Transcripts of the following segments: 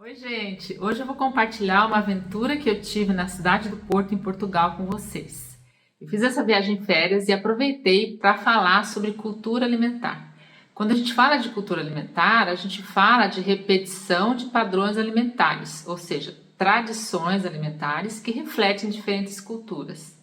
Oi, gente! Hoje eu vou compartilhar uma aventura que eu tive na cidade do Porto, em Portugal, com vocês. Eu fiz essa viagem em férias e aproveitei para falar sobre cultura alimentar. Quando a gente fala de cultura alimentar, a gente fala de repetição de padrões alimentares, ou seja, tradições alimentares que refletem diferentes culturas.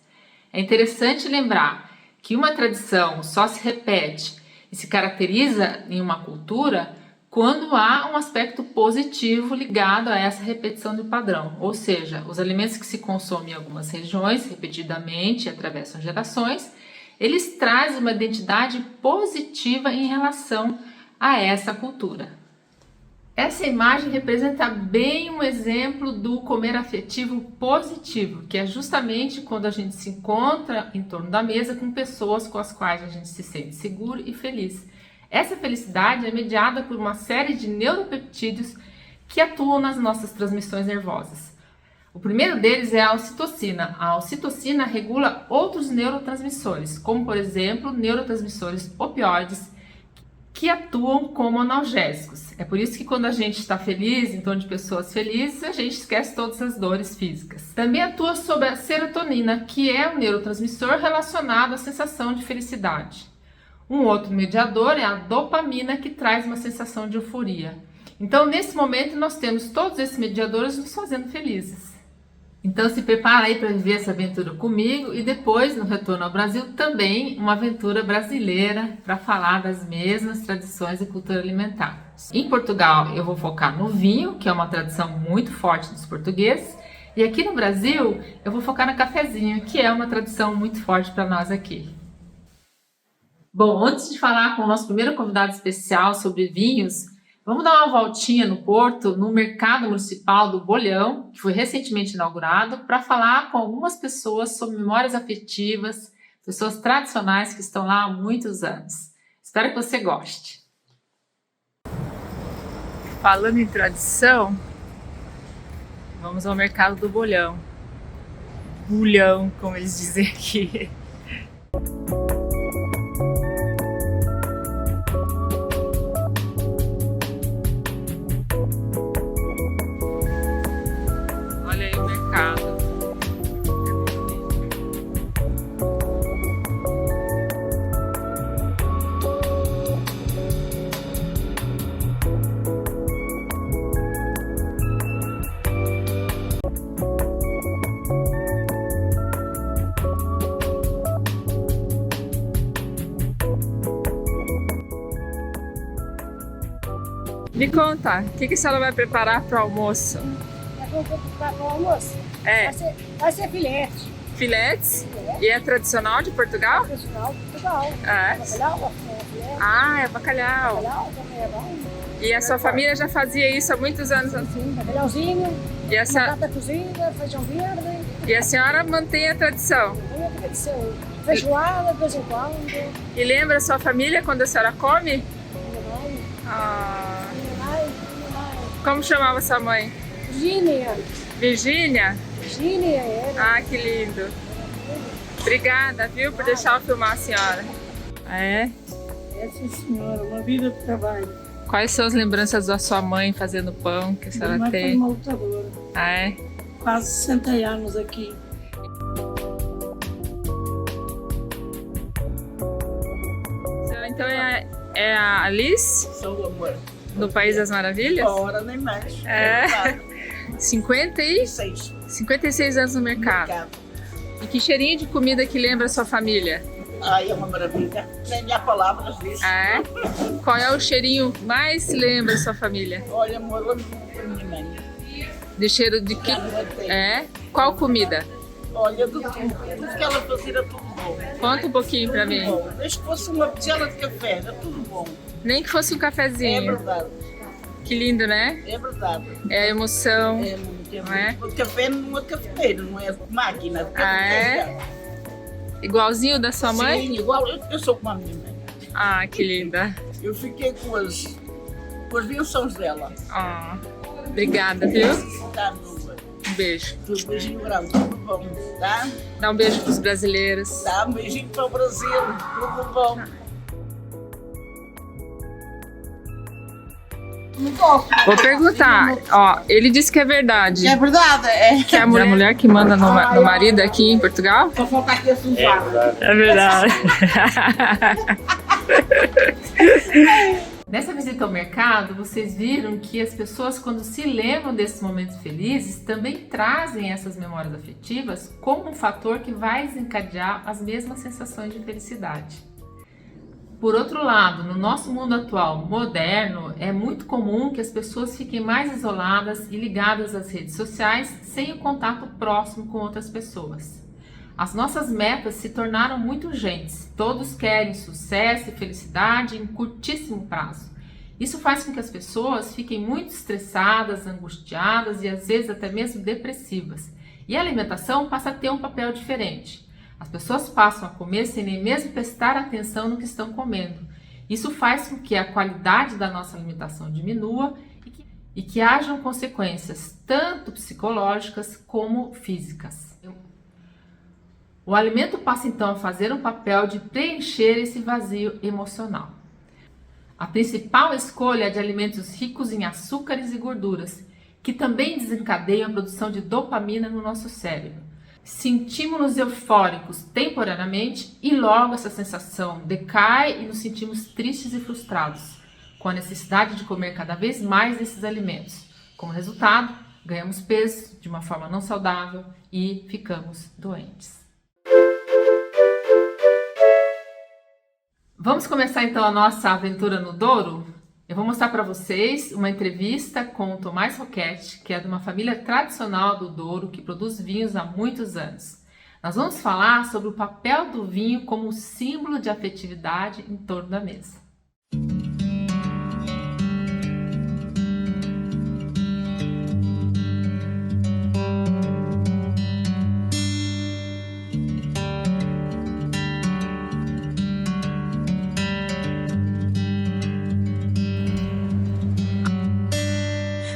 É interessante lembrar que uma tradição só se repete e se caracteriza em uma cultura quando há um aspecto positivo ligado a essa repetição de padrão, ou seja, os alimentos que se consomem em algumas regiões repetidamente e atravessam gerações, eles trazem uma identidade positiva em relação a essa cultura. Essa imagem representa bem um exemplo do comer afetivo positivo, que é justamente quando a gente se encontra em torno da mesa com pessoas com as quais a gente se sente seguro e feliz. Essa felicidade é mediada por uma série de neuropeptídeos que atuam nas nossas transmissões nervosas. O primeiro deles é a ocitocina. A ocitocina regula outros neurotransmissores, como por exemplo, neurotransmissores opioides, que atuam como analgésicos. É por isso que quando a gente está feliz, em torno de pessoas felizes, a gente esquece todas as dores físicas. Também atua sobre a serotonina, que é um neurotransmissor relacionado à sensação de felicidade. Um outro mediador é a dopamina, que traz uma sensação de euforia. Então, nesse momento, nós temos todos esses mediadores nos fazendo felizes. Então, se prepara aí para viver essa aventura comigo e depois, no retorno ao Brasil, também uma aventura brasileira para falar das mesmas tradições e cultura alimentar. Em Portugal, eu vou focar no vinho, que é uma tradição muito forte dos portugueses, e aqui no Brasil, eu vou focar no cafezinho, que é uma tradição muito forte para nós aqui. Bom, antes de falar com o nosso primeiro convidado especial sobre vinhos, vamos dar uma voltinha no Porto, no Mercado Municipal do Bolhão, que foi recentemente inaugurado, para falar com algumas pessoas sobre memórias afetivas, pessoas tradicionais que estão lá há muitos anos. Espero que você goste. Falando em tradição, vamos ao Mercado do Bolhão. Bolhão, como eles dizem aqui. Me conta, o que a senhora vai preparar para o almoço? Eu vou preparar para o almoço? É. Vai ser filete. Filetes? E é tradicional de Portugal? Tradicional de Portugal. É. Bacalhau, filete. Ah, é bacalhau. Bacalhau também é bom. E a sua família já fazia isso há muitos anos? Sim, bacalhauzinho, E batata cozida, feijão verde. E a senhora mantém a tradição? Tem a tradição. Feijoada de vez em quando. E lembra a sua família quando a senhora come? Minha mãe. Ah, Minha mãe. como chamava sua mãe? Virgínia. Virgínia? Virgínia era. Ah, que lindo. Obrigada, viu, por deixar eu filmar a senhora. É? É, sim, senhora. Uma vida de trabalho. Quais são as lembranças da sua mãe fazendo pão que a senhora Minha mãe foi tem? uma lutadora. Ah, é? Quase 60 anos aqui. Então é a Alice, Sou o amor. do País das Maravilhas? Hora nem mais. É. 56. 56 anos no mercado. E que cheirinho de comida que lembra a sua família? Ai, é uma maravilha. Nem há palavras disso. Ah, é? Qual é o cheirinho que mais lembra a sua família? Olha, amor, lembro-me da minha mãe. De cheiro de que? Já não tem. É? Qual comida? Olha, tudo que ela fazia era tudo bom. Conta um pouquinho pra mim. Bom, desde que fosse uma tigela de café, era tudo bom. Nem que fosse um É cafezinho. verdade. Que lindo, né? É verdade. É a emoção. É muito, Não é? O café não é cafeteiro, não é máquina de Ah, é? cafeteira. Igualzinho da sua mãe? Sim, igual. Eu sou como a minha mãe. Ah, que linda. Eu fiquei com as bençãos dela. Ah, obrigada, viu? Tá, no Um beijo. tudo beijinho grande, tudo bom, tá? Dá um beijo pros brasileiros. Tá, um beijinho para o Brasil, tudo bom. Não gosto. Vou perguntar, ó, ele disse que é verdade. É verdade, é. Que é a mulher que manda no marido aqui em Portugal? Só falta aqui a sujada. É verdade. Nessa visita ao mercado, vocês viram que as pessoas, quando se lembram desses momentos felizes, também trazem essas memórias afetivas como um fator que vai desencadear as mesmas sensações de felicidade. Por outro lado, no nosso mundo atual moderno, é muito comum que as pessoas fiquem mais isoladas e ligadas às redes sociais sem o contato próximo com outras pessoas. As nossas metas se tornaram muito urgentes, todos querem sucesso e felicidade em curtíssimo prazo. Isso faz com que as pessoas fiquem muito estressadas, angustiadas e às vezes até mesmo depressivas. E a alimentação passa a ter um papel diferente. As pessoas passam a comer sem nem mesmo prestar atenção no que estão comendo. Isso faz com que a qualidade da nossa alimentação diminua e que hajam consequências tanto psicológicas como físicas. O alimento passa então a fazer um papel de preencher esse vazio emocional. A principal escolha é de alimentos ricos em açúcares e gorduras, que também desencadeiam a produção de dopamina no nosso cérebro. Sentimos-nos eufóricos temporariamente e logo essa sensação decai e nos sentimos tristes e frustrados, com a necessidade de comer cada vez mais desses alimentos. Como resultado, ganhamos peso de uma forma não saudável e ficamos doentes. Vamos começar então a nossa aventura no Douro? Eu vou mostrar para vocês uma entrevista com o Tomás Roquette, que é de uma família tradicional do Douro, que produz vinhos há muitos anos. Nós vamos falar sobre o papel do vinho como símbolo de afetividade em torno da mesa.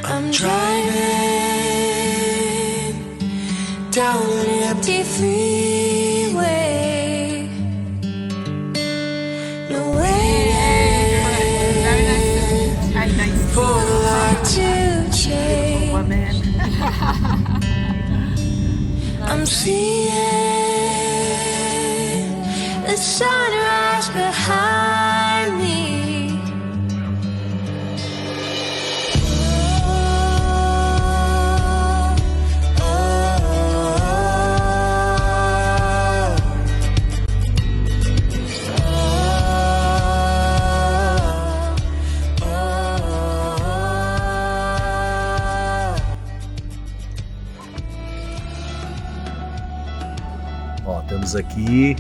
I'm driving down an empty freeway. No waiting for the light to change. I'm seeing the sunrise behind me. Estamos aqui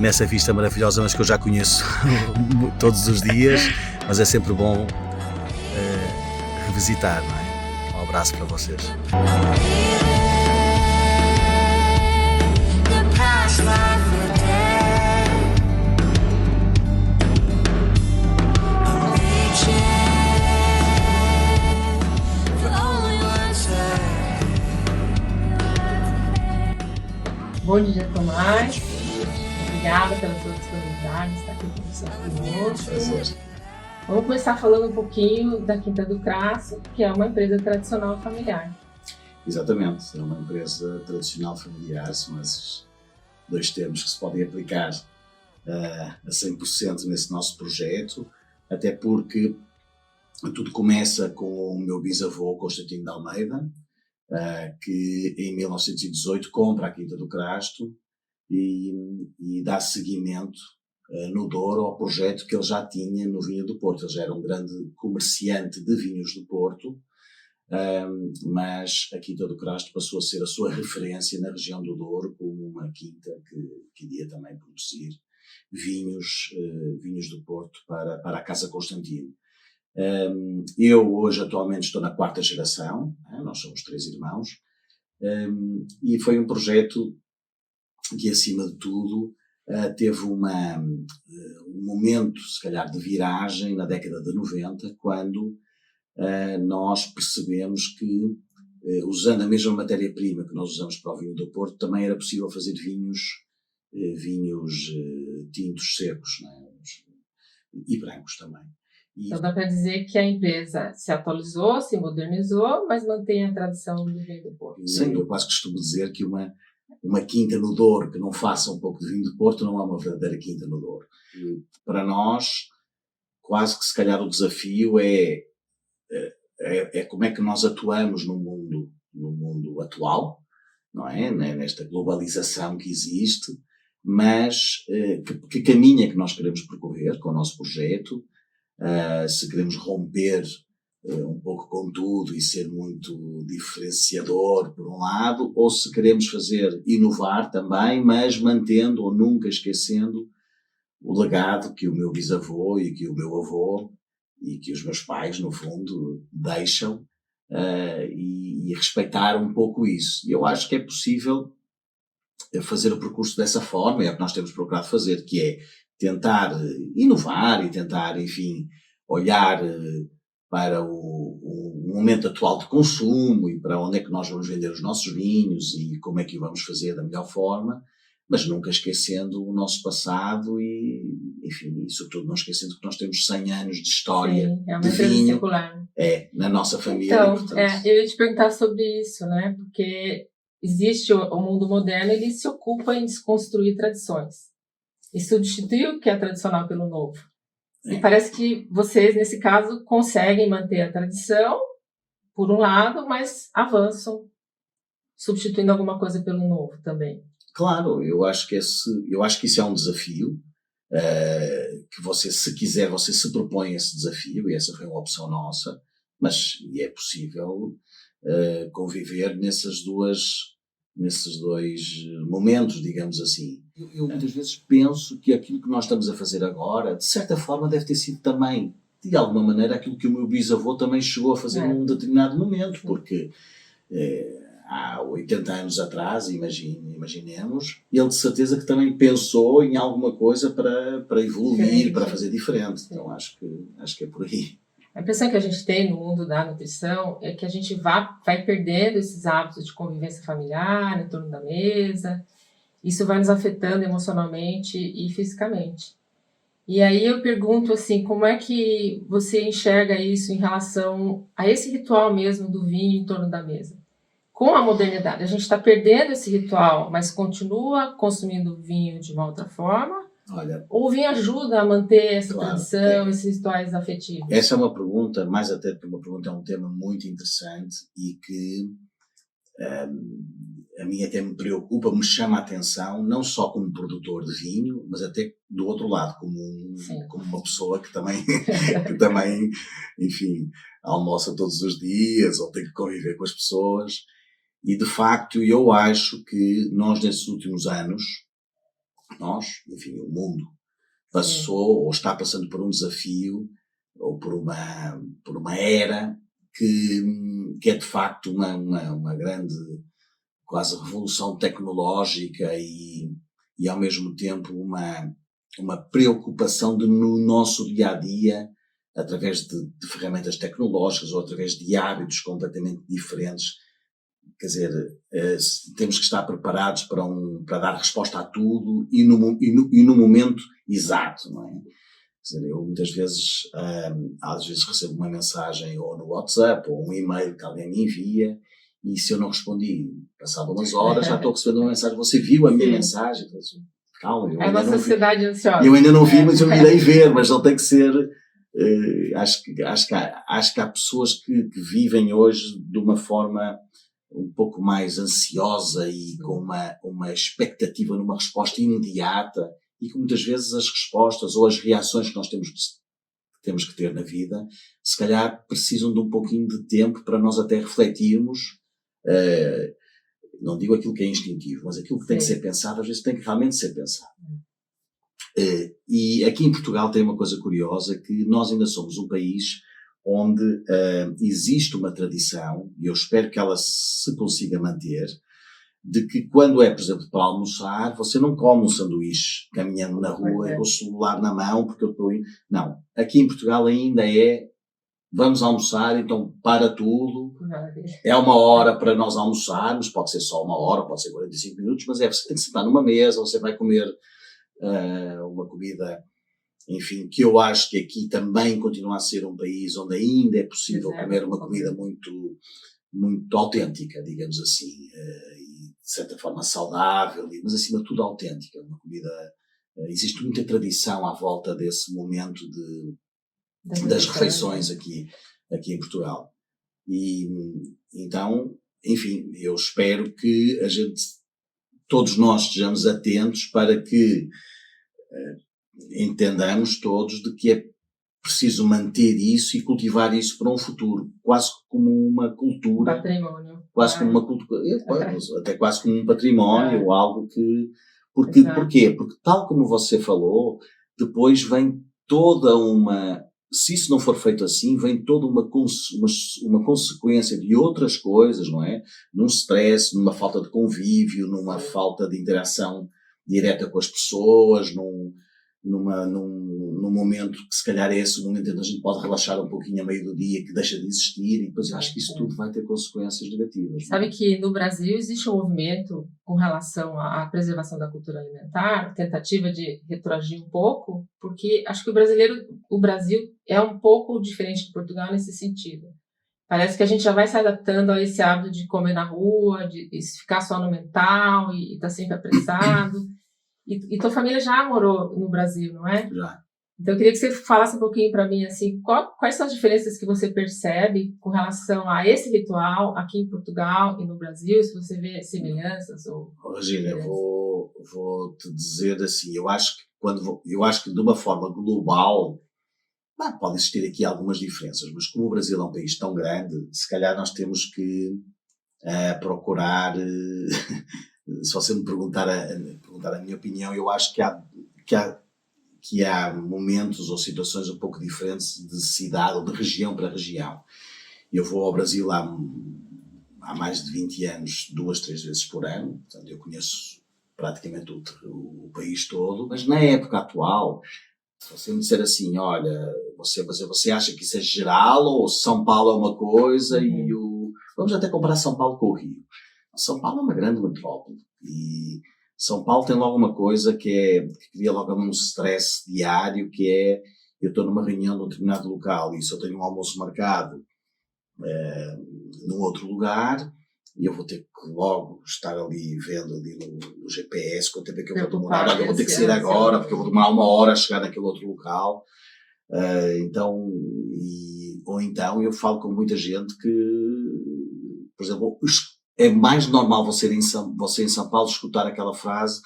nessa vista maravilhosa, mas que eu já conheço todos os dias, mas é sempre bom revisitar, não é? Um abraço para vocês. Bom dia, Tomás. Obrigada pela sua disponibilidade, estar aqui conosco. Vamos começar falando um pouquinho da Quinta do Crasso, que é uma empresa tradicional familiar. Exatamente, é uma empresa tradicional familiar, são esses dois termos que se podem aplicar a 100% nesse nosso projeto, até porque tudo começa com o meu bisavô Constantino de Almeida, que em 1918 compra a Quinta do Crasto e dá seguimento no Douro ao projeto que ele já tinha no vinho do Porto. Ele já era um grande comerciante de vinhos do Porto, mas a Quinta do Crasto passou a ser a sua referência na região do Douro como uma quinta que iria também produzir vinhos do Porto para a Casa Constantino. Eu hoje atualmente estou na 4ª geração, nós somos 3 irmãos, e foi um projeto que acima de tudo teve um momento se calhar de viragem na década de 90, quando nós percebemos que usando a mesma matéria-prima que nós usamos para o vinho do Porto também era possível fazer vinhos tintos secos, não é? E brancos também. E Então dá para dizer que a empresa se atualizou, se modernizou, mas mantém a tradição do vinho do Porto. sim, eu quase costumo dizer que uma quinta no Douro que não faça um pouco de vinho do Porto não é uma verdadeira quinta no Douro. E para nós, quase que se calhar o desafio é como é que nós atuamos no mundo atual, não é? Nesta globalização que existe, mas que caminho é que nós queremos percorrer com o nosso projeto, se queremos romper um pouco com tudo e ser muito diferenciador por um lado, ou se queremos inovar também, mas mantendo ou nunca esquecendo o legado que o meu bisavô e que o meu avô e que os meus pais, no fundo, deixam, e respeitar um pouco isso. E eu acho que é possível fazer o percurso dessa forma, é o que nós temos procurado fazer, que é tentar inovar e tentar, enfim, olhar para o momento atual de consumo e para onde é que nós vamos vender os nossos vinhos e como é que o vamos fazer da melhor forma, mas nunca esquecendo o nosso passado e, enfim, e sobretudo não esquecendo que nós temos 100 anos de história. Sim, é uma de empresa vinho, circular. na nossa família. Então, portanto, eu ia te perguntar sobre isso, né? Porque existe o mundo moderno, ele se ocupa em desconstruir tradições e substituir o que é tradicional pelo novo. E parece que vocês, nesse caso, conseguem manter a tradição, por um lado, mas avançam, substituindo alguma coisa pelo novo também. Claro, eu acho que isso é um desafio, que você, se quiser, você se propõe esse desafio, e essa foi uma opção nossa, mas é possível conviver nesses dois momentos, digamos assim. Eu muitas vezes penso que aquilo que nós estamos a fazer agora, de certa forma, deve ter sido também, de alguma maneira, aquilo que o meu bisavô também chegou a fazer num determinado momento, porque há 80 anos atrás, imaginemos, ele de certeza que também pensou em alguma coisa para evoluir, para fazer diferente. Então acho que é por aí. A impressão que a gente tem no mundo da nutrição é que a gente vai perdendo esses hábitos de convivência familiar em torno da mesa. Isso vai nos afetando emocionalmente e fisicamente. E aí eu pergunto assim, como é que você enxerga isso em relação a esse ritual mesmo do vinho em torno da mesa? Com a modernidade, a gente está perdendo esse ritual, mas continua consumindo vinho de uma outra forma? Olha, ou o vinho ajuda a manter essa claro, tradição, esses rituais afetivos? Essa é uma pergunta, mais até que uma pergunta, é um tema muito interessante e que a mim até me preocupa, me chama a atenção, não só como produtor de vinho, mas até do outro lado, como uma pessoa que também, enfim, almoça todos os dias ou tem que conviver com as pessoas. E, de facto, eu acho que nós, nesses últimos anos, enfim, o mundo passou ou está passando por um desafio ou por uma era que é, de facto, uma grande, quase revolução tecnológica e ao mesmo tempo, uma preocupação no nosso dia-a-dia, através de ferramentas tecnológicas ou através de hábitos completamente diferentes. Quer dizer, temos que estar preparados para dar resposta a tudo e no momento exato, não é? Quer dizer, eu muitas vezes, às vezes recebo uma mensagem ou no WhatsApp ou um e-mail que alguém me envia e se eu não respondi, passado umas horas, já estou recebendo uma mensagem, você viu a minha mensagem? Calma, eu ainda não vi. Ansiosa. Eu ainda não vi, mas eu irei ver, mas não tem que ser... Acho que há pessoas que vivem hoje de uma forma um pouco mais ansiosa e com uma expectativa numa resposta imediata e que muitas vezes as respostas ou as reações que nós temos que ter na vida, se calhar precisam de um pouquinho de tempo para nós até refletirmos, não digo aquilo que é instintivo, mas aquilo que tem que ser pensado, às vezes tem que realmente ser pensado. E aqui em Portugal tem uma coisa curiosa, que nós ainda somos um país onde existe uma tradição, e eu espero que ela se consiga manter, de que quando é, por exemplo, para almoçar, você não come um sanduíche caminhando na rua com o celular na mão, porque eu estou... Não. Aqui em Portugal ainda vamos almoçar, então para tudo. É 1 hora para nós almoçarmos, pode ser só 1 hora, pode ser 45 minutos, mas você tem que sentar numa mesa, você vai comer uma comida enfim, que eu acho que aqui também continua a ser um país onde ainda é possível comer uma comida muito, muito autêntica, digamos assim, e de certa forma saudável, mas acima de tudo autêntica. Uma comida, existe muita tradição à volta desse momento das refeições aqui em Portugal. E então, enfim, eu espero que todos nós estejamos atentos para que entendamos todos de que é preciso manter isso e cultivar isso para um futuro, quase como uma cultura. Patrimônio. Quase como uma cultura, até quase como um património, ou algo que... Porquê? Porque tal como você falou, depois vem toda uma... Se isso não for feito assim, vem toda uma consequência de outras coisas, não é? Num stress, numa falta de convívio, numa falta de interação direta com as pessoas, num momento que se calhar é esse o momento em que a gente pode relaxar um pouquinho a meio do dia, que deixa de existir, e depois eu acho que isso tudo vai ter consequências negativas. Sabe que no Brasil existe um movimento com relação à preservação da cultura alimentar, tentativa de retroagir um pouco, porque acho que o Brasil é um pouco diferente de Portugal nesse sentido. Parece que a gente já vai se adaptando a esse hábito de comer na rua, de ficar só no mental e estar sempre apressado. E tua família já morou no Brasil, não é? Já. Então eu queria que você falasse um pouquinho para mim, assim, quais são as diferenças que você percebe com relação a esse ritual aqui em Portugal e no Brasil, se você vê semelhanças ou... Regina, eu vou te dizer assim, eu acho que de uma forma global pode existir aqui algumas diferenças, mas como o Brasil é um país tão grande, se calhar nós temos que procurar... Se você me perguntar a minha opinião, eu acho que há momentos ou situações um pouco diferentes de cidade ou de região para região. Eu vou ao Brasil há mais de 20 anos, 2, 3 vezes por ano, portanto eu conheço praticamente o país todo, mas na época atual, se você me disser assim, olha, você acha que isso é geral ou São Paulo é uma coisa vamos até comparar São Paulo com o Rio. São Paulo é uma grande metrópole e São Paulo tem logo uma coisa que cria logo um stress diário, que é, eu estou numa reunião num determinado local e se eu tenho um almoço marcado num outro lugar, e eu vou ter que logo estar ali vendo ali no GPS quanto tempo é que eu vou demorar, olha, eu vou ter que sair agora porque eu vou demorar 1 hora a chegar naquele outro local. Ou então eu falo com muita gente que, por exemplo, é mais normal você em São Paulo escutar aquela frase,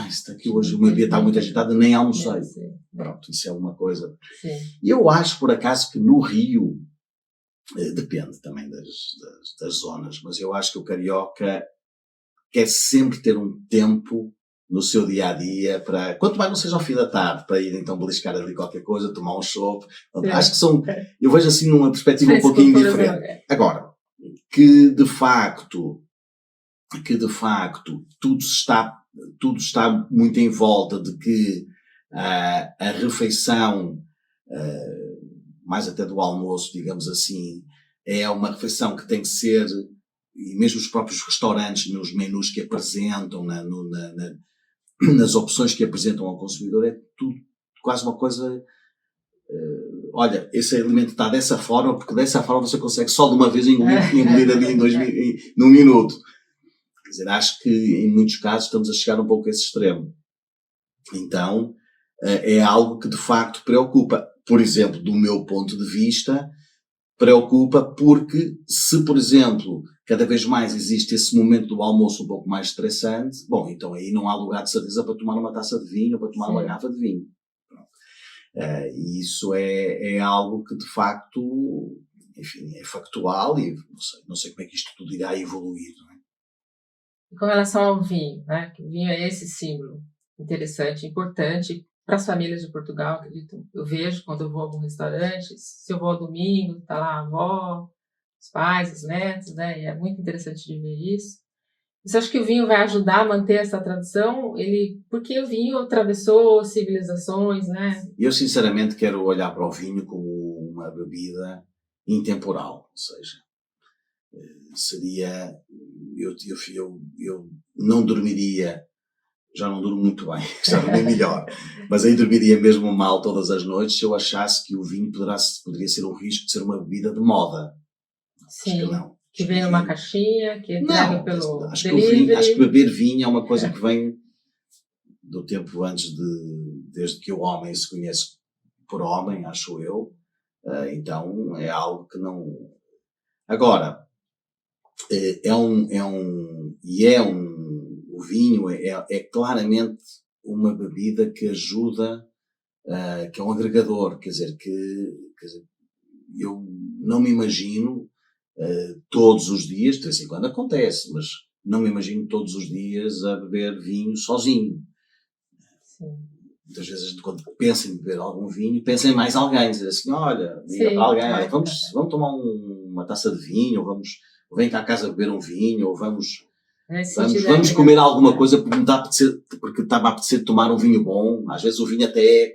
está aqui hoje o meu dia está muito agitado, nem almocei. Pronto, isso é uma coisa. E eu acho, por acaso, que no Rio, depende também das zonas, mas eu acho que o carioca quer sempre ter um tempo no seu dia-a-dia para, quanto mais não seja ao fim da tarde, para ir então beliscar ali qualquer coisa, tomar um chopp. Acho que eu vejo assim numa perspectiva um pouquinho diferente. Agora, que de facto tudo está muito em volta de que a refeição, mais até do almoço, digamos assim, é uma refeição que tem que ser, e mesmo os próprios restaurantes, nos menus que apresentam, nas opções que apresentam ao consumidor, é tudo quase uma coisa... olha, esse alimento está dessa forma, porque dessa forma você consegue só de uma vez engolir ali num minuto. Quer dizer, acho que em muitos casos estamos a chegar um pouco a esse extremo. Então, é algo que de facto preocupa. Por exemplo, do meu ponto de vista, preocupa porque se, por exemplo, cada vez mais existe esse momento do almoço um pouco mais estressante, bom, então aí não há lugar de certeza para tomar uma taça de vinho ou para tomar uma garrafa de vinho. E isso é algo que de facto, enfim, é factual e não sei como é que isto tudo irá evoluir, não é? E com relação ao vinho, né? Que o vinho é esse símbolo interessante, importante para as famílias de Portugal, acredito. Eu vejo quando eu vou a algum restaurante, se eu vou ao domingo, está lá a avó, os pais, os netos, né? E é muito interessante de ver isso. Você acha que o vinho vai ajudar a manter essa tradição? Porque o vinho atravessou civilizações, né? Eu, sinceramente, quero olhar para o vinho como uma bebida intemporal. Ou seja, seria... Eu não dormiria já não durmo muito bem, já não é melhor. Mas aí dormiria mesmo mal todas as noites se eu achasse que o vinho poderia ser um risco de ser uma bebida de moda. Acho que não. Que vem numa caixinha, que é entregue pelo acho delivery. acho que beber vinho é uma coisa que vem do tempo desde que o homem se conhece por homem, acho eu. Então é algo que não... Agora, o vinho é claramente uma bebida que ajuda, que é um agregador, quer dizer, eu não me imagino todos os dias, de vez em quando acontece, mas não me imagino todos os dias a beber vinho sozinho. Sim. Muitas vezes, quando pensa em beber algum vinho, pensa em mais alguém, dizer assim, olha, Sim, vamos tomar uma taça de vinho, ou vem cá a casa beber um vinho, ou vamos comer alguma coisa porque está-me a apetecer tomar um vinho bom. Às vezes o vinho até é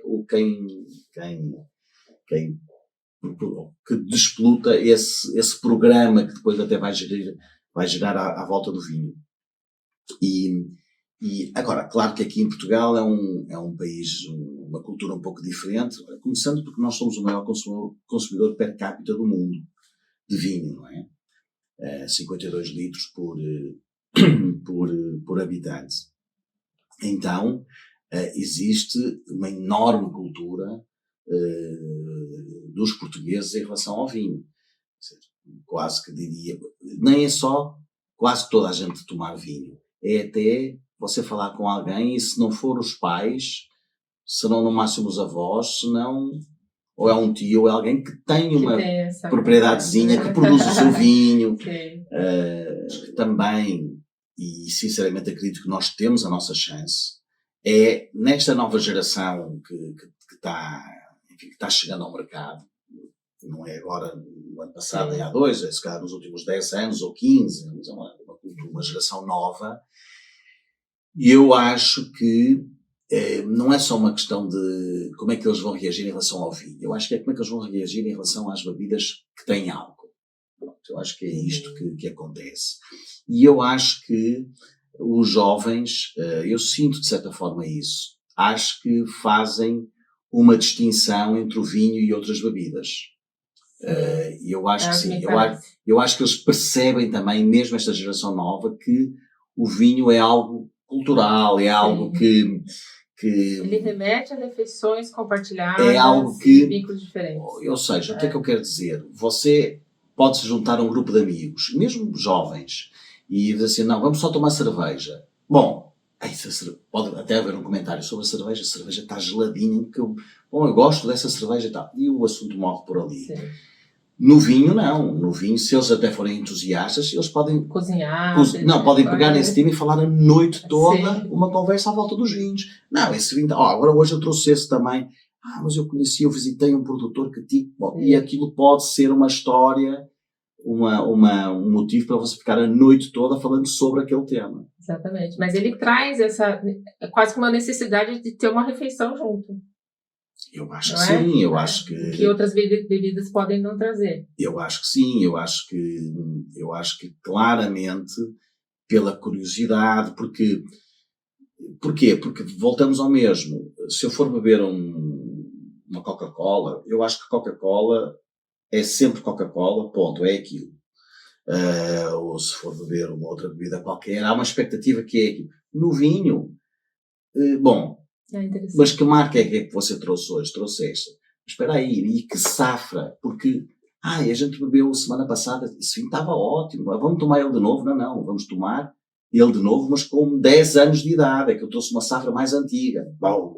que despluta esse programa que depois até vai gerar à volta do vinho. E agora, claro que aqui em Portugal é um país, uma cultura um pouco diferente, começando porque nós somos o maior consumidor per capita do mundo de vinho, não é? 52 litros por habitante. Então, existe uma enorme cultura dos portugueses em relação ao vinho. Quase que diria, nem é só quase toda a gente tomar vinho, é até você falar com alguém e se não for os pais, serão no máximo os avós, senão ou é um tio ou é alguém que tem uma propriedadezinha que produz o seu vinho. Que também, e sinceramente acredito que nós temos a nossa chance, é nesta nova geração que está chegando ao mercado, não é agora no ano passado nem há 2, é se calhar nos últimos 10 anos ou 15, mas é uma geração nova, e eu acho que não é só uma questão de como é que eles vão reagir em relação ao vinho, eu acho que é como é que eles vão reagir em relação às bebidas que têm álcool. Eu acho que é isto que acontece. E eu acho que os jovens, eu sinto de certa forma isso, acho que fazem uma distinção entre o vinho e outras bebidas. E eu acho que sim. Eu acho que eles percebem também, mesmo esta geração nova, que o vinho é algo cultural, é algo que ele remete a refeições compartilhadas, é algo que, vínculos diferentes. Ou seja, o que é que eu quero dizer? Você pode se juntar a um grupo de amigos, mesmo jovens, e dizer assim, não, vamos só tomar cerveja. Bom, pode até haver um comentário sobre a cerveja está geladinha, eu gosto dessa cerveja e tal. E o assunto morre por ali. Sim. No vinho, não. No vinho, se eles até forem entusiastas, eles podem cozinhar. Podem pegar nesse tema e falar a noite toda uma conversa à volta dos vinhos. Não, esse vinho, agora hoje eu trouxe esse também. Mas eu visitei um produtor que tipo, e aquilo pode ser uma história, um motivo para você ficar a noite toda falando sobre aquele tema. Exatamente. Mas ele traz quase que uma necessidade de ter uma refeição junto. Eu acho que sim, eu acho que outras bebidas podem não trazer. Eu acho que sim, eu acho que claramente pela curiosidade, Porquê? Porque voltamos ao mesmo. Se eu for beber uma Coca-Cola, eu acho que Coca-Cola é sempre Coca-Cola, ponto, é aquilo. Ou se for beber uma outra bebida qualquer, há uma expectativa que é aquilo. No vinho, mas que marca é que você trouxe hoje? Trouxe esta. Mas espera aí, e que safra? Porque, a gente bebeu semana passada, esse vinho estava ótimo, vamos tomar ele de novo? Não, vamos tomar ele de novo, mas com 10 anos de idade, é que eu trouxe uma safra mais antiga.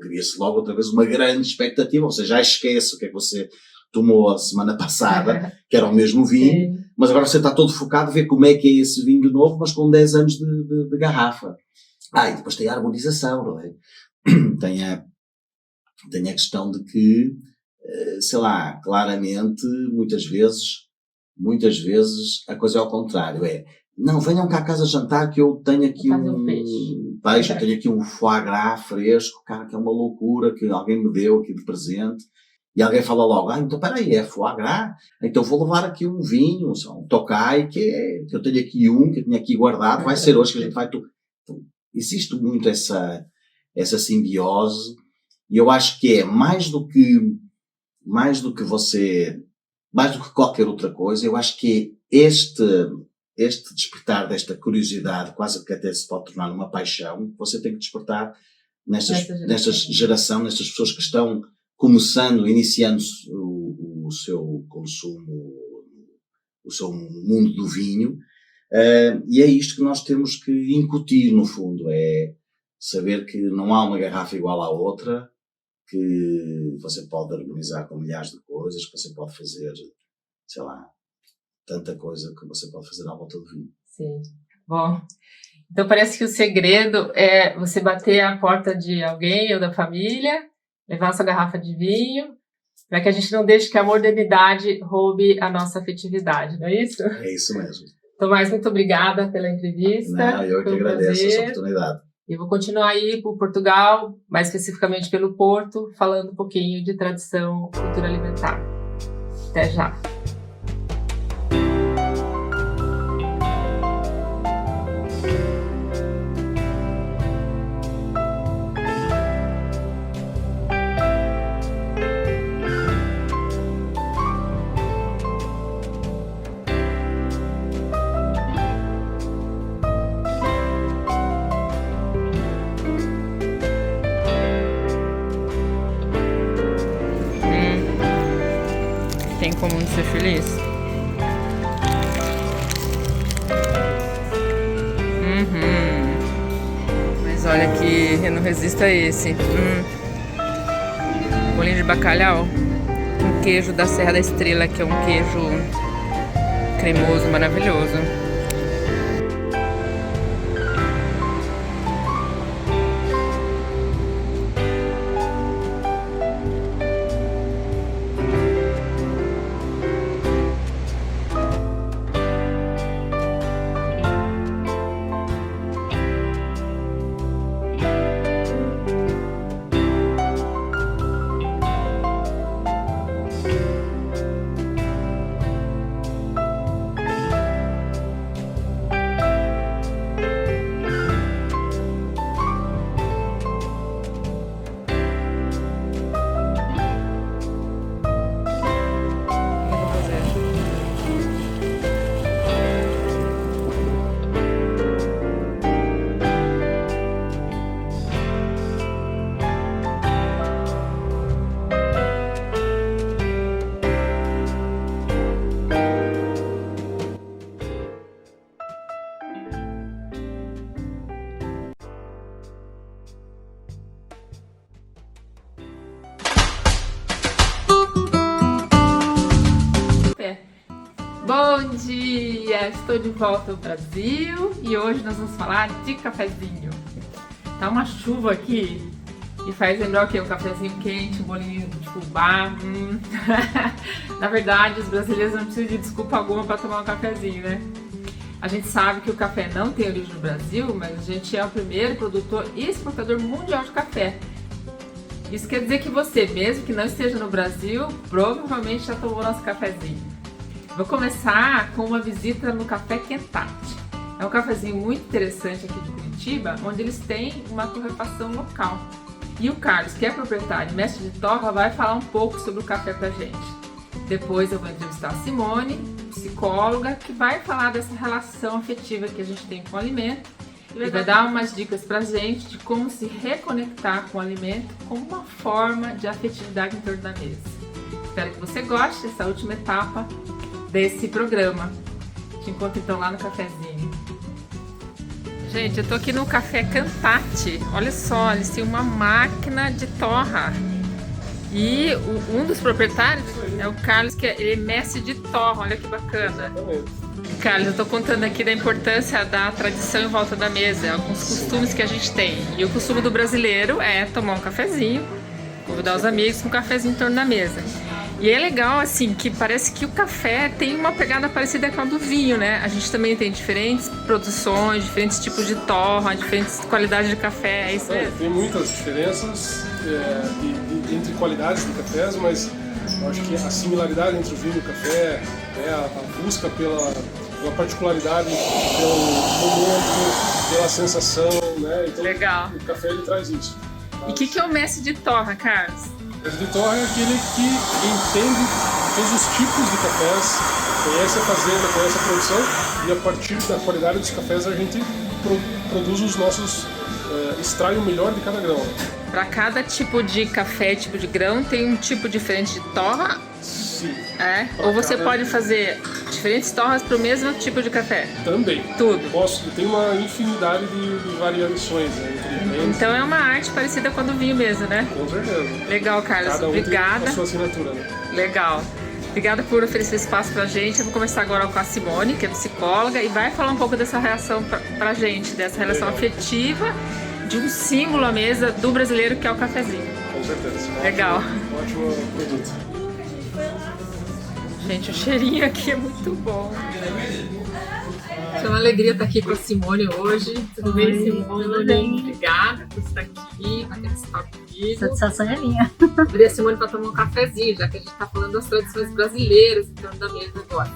Cria-se logo outra vez uma grande expectativa, você já esquece o que é que você tomou a semana passada, que era o mesmo vinho, mas agora você está todo focado a ver como é que é esse vinho de novo, mas com 10 anos de garrafa. E depois tem a harmonização, não é? Tem a questão de que, claramente, muitas vezes a coisa é ao contrário, não, venham cá a casa jantar que eu tenho aqui um peixe, eu tenho aqui um foie gras fresco, cara, que é uma loucura, que alguém me deu aqui de presente, e alguém fala logo, então peraí, é foie gras? Então vou levar aqui um vinho, um Tokai, que eu tenho aqui que eu tinha aqui guardado, vai ser hoje que a gente vai... Então, existe muito essa essa simbiose, e eu acho que é mais do que qualquer outra coisa, eu acho que é este despertar desta curiosidade, quase que até se pode tornar uma paixão, que você tem que despertar nesta geração, nestas pessoas que estão começando, iniciando o seu consumo, o seu mundo do vinho, e é isto que nós temos que incutir, no fundo, é saber que não há uma garrafa igual à outra, que você pode harmonizar com milhares de coisas, que você pode fazer, sei lá, tanta coisa que você pode fazer à volta do vinho. Sim. Bom, então parece que o segredo é você bater a porta de alguém ou da família, levar a sua garrafa de vinho, para que a gente não deixe que a modernidade roube a nossa afetividade, não é isso? É isso mesmo. Tomás, muito obrigada pela entrevista. Não, eu que agradeço essa oportunidade. E vou continuar aí por Portugal, mais especificamente pelo Porto, falando um pouquinho de tradição, cultura alimentar. Até já! Tem como não ser feliz? Mas olha que eu não resisto a esse. Bolinho de bacalhau com queijo da Serra da Estrela, que é um queijo cremoso, maravilhoso. Bom dia! Estou de volta ao Brasil e hoje nós vamos falar de cafezinho. Tá uma chuva aqui e faz lembrar o quê? Um cafezinho quente, um bolinho de fubá. Na verdade, os brasileiros não precisam de desculpa alguma para tomar um cafezinho, né? A gente sabe que o café não tem origem no Brasil, mas a gente é o primeiro produtor e exportador mundial de café. Isso quer dizer que você, mesmo que não esteja no Brasil, provavelmente já tomou nosso cafezinho. Vou começar com uma visita no Café Kentucky. É um cafezinho muito interessante aqui de Curitiba, onde eles têm uma torrefação local. E o Carlos, que é proprietário e mestre de torra, vai falar um pouco sobre o café pra gente. Depois eu vou entrevistar a Simone, psicóloga, que vai falar dessa relação afetiva que a gente tem com o alimento e vai dar umas dicas pra gente de como se reconectar com o alimento como uma forma de afetividade em torno da mesa. Espero que você goste dessa última etapa desse programa. Te encontro então lá no cafezinho. Gente, eu tô aqui no Café Kentucky. Olha só, eles têm uma máquina de torra. E um dos proprietários é o Carlos, que ele é mestre de torra. Olha que bacana. Carlos, eu tô contando aqui da importância da tradição em volta da mesa, alguns costumes que a gente tem. E o costume do brasileiro é tomar um cafezinho, convidar os amigos com um cafezinho em torno da mesa. E é legal, assim, que parece que o café tem uma pegada parecida com a do vinho, né? A gente também tem diferentes produções, diferentes tipos de torra, diferentes qualidades de café, é isso mesmo? Tem muitas diferenças entre qualidades de cafés, mas eu acho que a similaridade entre o vinho e o café é a busca pela particularidade, pelo momento, pela sensação, né? Então, Legal. o café ele traz isso. E o que é o mestre de torra, Carlos? O mestre de torra é aquele que entende todos os tipos de cafés, conhece a fazenda, conhece a produção, e a partir da qualidade dos cafés a gente produz os nossos, extrai o melhor de cada grão. Para cada tipo de café, tipo de grão, tem um tipo diferente de torra? Sim. É? Ou você pode fazer diferentes torras para o mesmo tipo de café? Também. Tudo. Tem uma infinidade de variações, né, entre blends. Então é uma arte parecida com a do vinho mesmo, né? Com certeza. Legal, Carlos. Cada um Obrigada. tem a sua assinatura, né? Legal. Obrigada por oferecer espaço pra gente. Eu vou conversar agora com a Simone, que é psicóloga, e vai falar um pouco dessa reação pra gente, dessa relação afetiva de um símbolo à mesa do brasileiro, que é o cafezinho. Com certeza. Legal. Ótimo produto. Gente, o cheirinho aqui é muito bom. É uma alegria estar aqui com a Simone hoje. Tudo bem, Simone? Tudo bem. Obrigada por estar aqui, para ter esse papo comigo. Satisfação é minha. Eu queria a Simone para tomar um cafezinho, já que a gente está falando das tradições brasileiras em torno da mesa agora.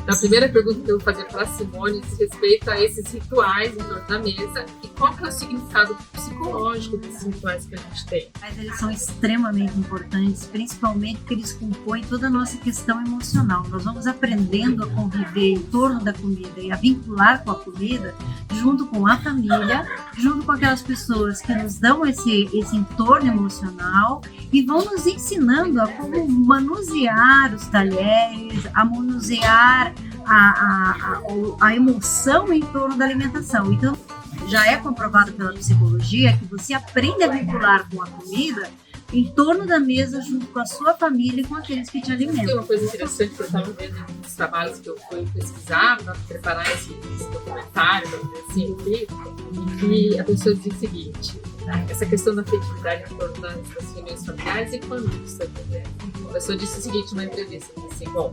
Então, a primeira pergunta que eu vou fazer para a Simone diz respeito a esses rituais em torno da mesa e qual que é o significado psicológico desses rituais que a gente tem. Mas eles são extremamente importantes, principalmente porque eles compõem toda a nossa questão emocional. Nós vamos aprendendo a conviver em torno da comida e a vincular com a comida junto com a família, junto com aquelas pessoas que nos dão esse entorno emocional e vão nos ensinando a como manusear os talheres, a manusear a emoção em torno da alimentação. Então, já é comprovado pela psicologia que você aprende a vincular com a comida em torno da mesa junto com a sua família e com aqueles que te Tem alimentam. uma coisa interessante que eu estava vendo nos trabalhos que eu fui pesquisar para preparar esse documentário, assim, e que a pessoa diz o seguinte: essa questão da afetividade em torno das reuniões familiares e com amigos também. A pessoa disse o seguinte numa entrevista, disse assim, bom,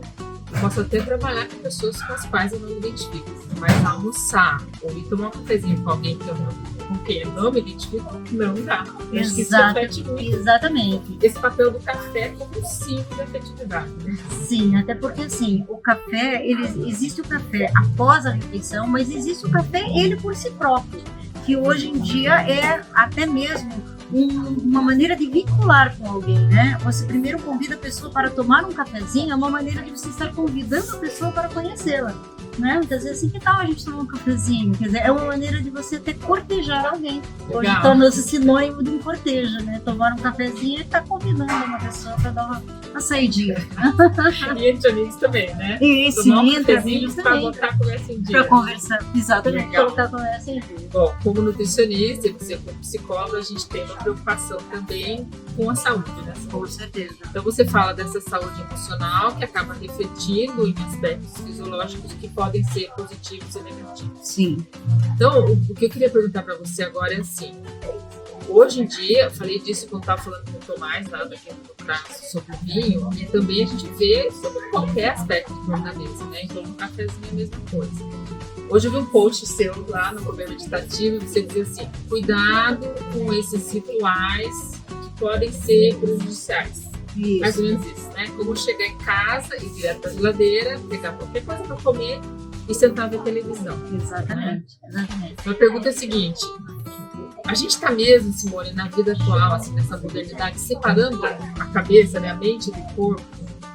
eu posso até trabalhar com pessoas com as quais eu não me identifico, mas almoçar ou ir tomar um cafezinho com alguém com quem eu não me identifico, não dá. Eu acho que isso afeta muito. Exatamente. Esse papel do café como símbolo da afetividade, né? Sim, até porque assim, o café, existe o café após a refeição, mas existe o café ele por si próprio, que hoje em dia é até mesmo uma maneira de vincular com alguém, né? Você primeiro convida a pessoa para tomar um cafezinho, é uma maneira de você estar convidando a pessoa para conhecê-la, né? Muitas vezes assim, que tal a gente tomar um cafezinho? Quer dizer, é uma maneira de você até cortejar alguém. Hoje Legal. tornou-se sinônimo de um cortejo, né? Tomar um cafezinho e estar convidando uma pessoa para dar uma saidinha. E entre amigos também, né? E Tomar um sim, entre amigos para também. botar a conversa em dia. Para conversar, exatamente, Legal. colocar a conversa em dia. Bom, como nutricionista e você como psicóloga, a gente tem uma preocupação também com a saúde, né? Com certeza. Então você fala dessa saúde emocional que acaba refletindo em aspectos fisiológicos que podem ser positivos e negativos. Sim. Então, o que eu queria perguntar para você agora é assim, hoje em dia, eu falei disso quando estava falando com o Tomás lá daquele traço sobre o vinho, e também a gente vê sobre qualquer aspecto do da mesa, né? Então, no cafezinho é a mesma coisa. Hoje eu vi um post seu lá no Comer Meditativo e você dizia assim, cuidado com esses rituais que podem ser prejudiciais. Isso. Mais ou menos isso, né? Como chegar em casa e ir direto pra geladeira, pegar qualquer coisa para comer e sentar ver televisão. Exatamente. Então a pergunta é a seguinte, a gente está mesmo, Simone, na vida atual, assim, nessa modernidade, separando a cabeça, né, a mente do corpo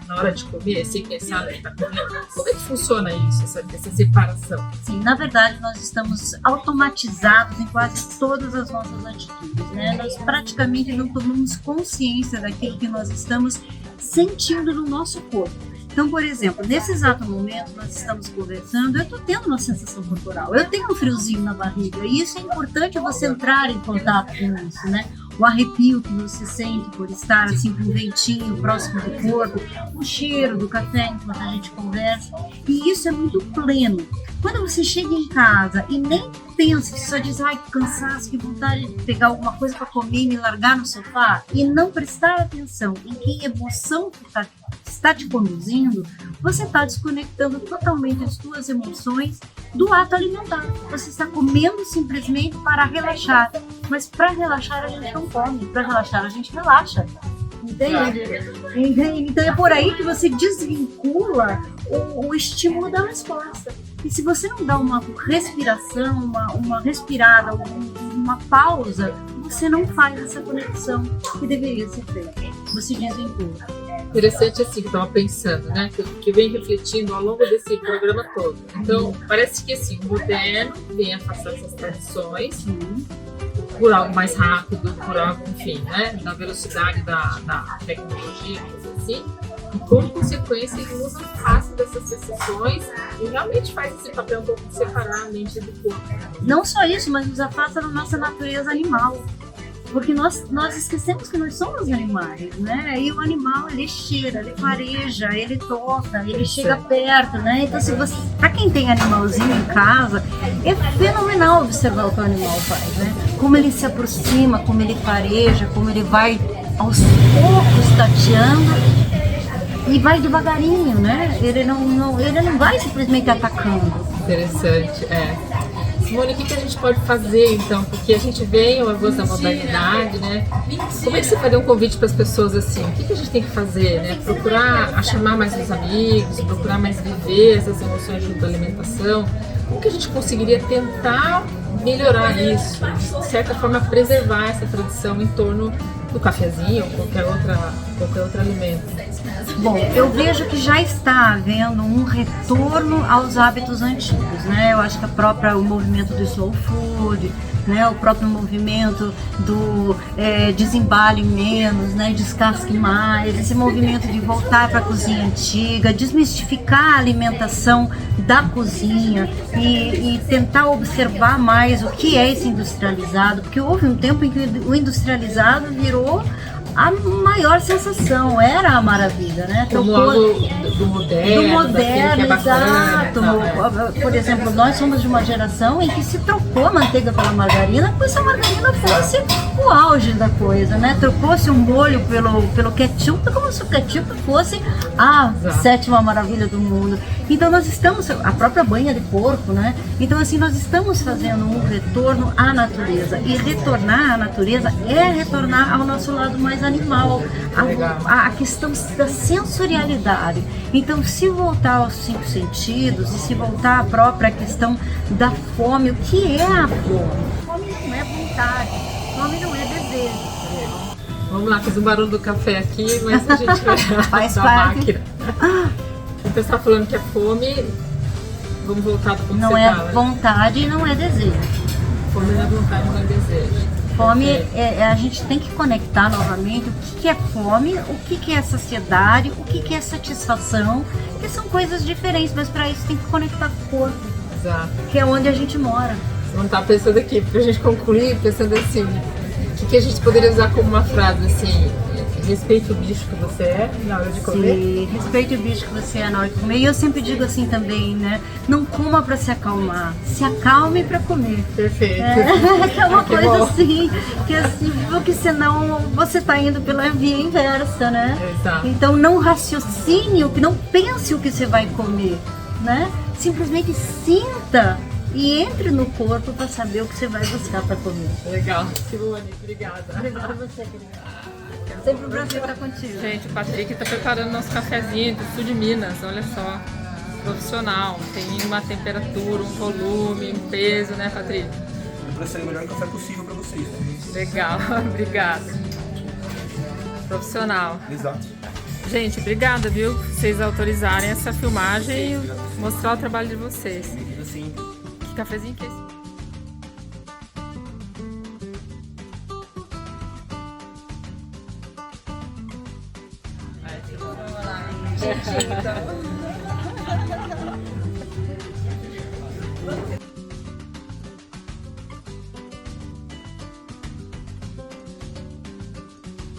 na hora de comer, sem pensar no que está comendo? Como é que funciona isso, essa separação? Sim, na verdade nós estamos automatizados em quase todas as nossas atitudes, né? Nós praticamente não tomamos consciência daquilo que nós estamos sentindo no nosso corpo. Então, por exemplo, nesse exato momento nós estamos conversando, eu estou tendo uma sensação corporal, eu tenho um friozinho na barriga e isso é importante você entrar em contato com isso, né? O arrepio que você sente por estar assim com um ventinho próximo do corpo, o cheiro do café enquanto a gente conversa, e isso é muito pleno. Quando você chega em casa e nem pensa, só diz, ai, que cansaço, que vontade de pegar alguma coisa para comer e me largar no sofá, e não prestar atenção em que emoção que está te conduzindo, você está desconectando totalmente as suas emoções do ato alimentar. Você está comendo simplesmente para relaxar, mas para relaxar a gente não come, para relaxar a gente relaxa. Entende? Então é por aí que você desvincula o estímulo da resposta. E se você não dá uma respiração, uma respirada, uma pausa, você não faz essa conexão que deveria ser feita. Você desenvolve. Interessante assim, que eu estava pensando, né? Que vem refletindo ao longo desse programa todo. Então, parece que assim, o moderno vem afastar essas tradições por algo mais rápido, por algo, enfim, né? Da velocidade da tecnologia, coisa assim. E como consequência, ele nos afasta dessas sensações e realmente faz esse papel um pouco de separar a mente do corpo. Não só isso, mas nos afasta da nossa natureza animal. Porque nós esquecemos que nós somos animais, né? E o animal, ele cheira, ele fareja, ele toca, ele chega perto, né? Então, se você, pra quem tem animalzinho em casa, é fenomenal observar o que o animal faz, né? Como ele se aproxima, como ele fareja, como ele vai aos poucos tateando e vai devagarinho, né? Ele não vai simplesmente atacando. Interessante, Simone, o que a gente pode fazer então? Porque a gente vê a voz da modernidade, né? Como é que você faria um convite para as pessoas assim? O que a gente tem que fazer, né? Procurar chamar mais os amigos, procurar mais viver essas emoções junto à alimentação. Como que a gente conseguiria tentar melhorar isso? De certa forma, preservar essa tradição em torno do cafezinho ou qualquer outro alimento. Bom, eu vejo que já está havendo um retorno aos hábitos antigos, né? Eu acho que o movimento do slow food, né? O próprio movimento do desembale menos, né? Descasque mais, esse movimento de voltar para a cozinha antiga, desmistificar a alimentação da cozinha e tentar observar mais o que é esse industrializado, porque houve um tempo em que o industrializado virou a maior sensação, era a maravilha, né? Como algo do moderno, exato. Por exemplo, nós somos de uma geração em que se trocou a manteiga pela margarina, como se a margarina fosse o auge da coisa, né? Trocou-se o molho pelo ketchup, como se o ketchup fosse a sétima maravilha do mundo. Então nós estamos, a própria banha de porco, né? Então assim, nós estamos fazendo um retorno à natureza, e retornar à natureza é retornar ao nosso lado mais animal, a questão da sensorialidade. Então, se voltar aos 5 sentidos e se voltar à própria questão da fome, o que é a fome? Fome não é vontade, fome não é desejo. Vamos lá, fiz um barulho do café aqui, mas a gente vai faz da parte. Máquina. Então você está falando que a fome, vamos voltar do ponto Não que é você fala, vontade e não é desejo. Fome não é vontade, não é desejo. Fome, a gente tem que conectar novamente o que é fome, o que é saciedade, o que é satisfação, que são coisas diferentes, mas para isso tem que conectar com o corpo, Exato. que é onde a gente mora. Vamos estar pensando aqui, para a gente concluir, pensando assim, o que a gente poderia usar como uma frase assim, respeite o bicho que você é na hora de comer? Sim, respeite o bicho que você é na hora de comer. E eu sempre digo assim também, né? Não coma para se acalmar, se acalme para comer. Perfeito. Que é uma Que coisa bom. assim, porque senão você está indo pela via inversa, né? Exato. Então não raciocine, não pense o que você vai comer, né? Simplesmente sinta e entre no corpo para saber o que você vai buscar para comer. Legal. Simone, obrigada. Obrigada a você, querida. Sempre um prazer estar contigo. Gente, o Patrick está preparando nosso cafezinho do sul de Minas, olha só. Profissional, tem uma temperatura, um volume, um peso, né, Patrick? Para ser o melhor café possível para vocês, né? Legal, obrigada. Profissional. Exato. Gente, obrigada, viu, por vocês autorizarem essa filmagem e mostrar o trabalho de vocês. Assim, Que cafezinho que é esse? Então,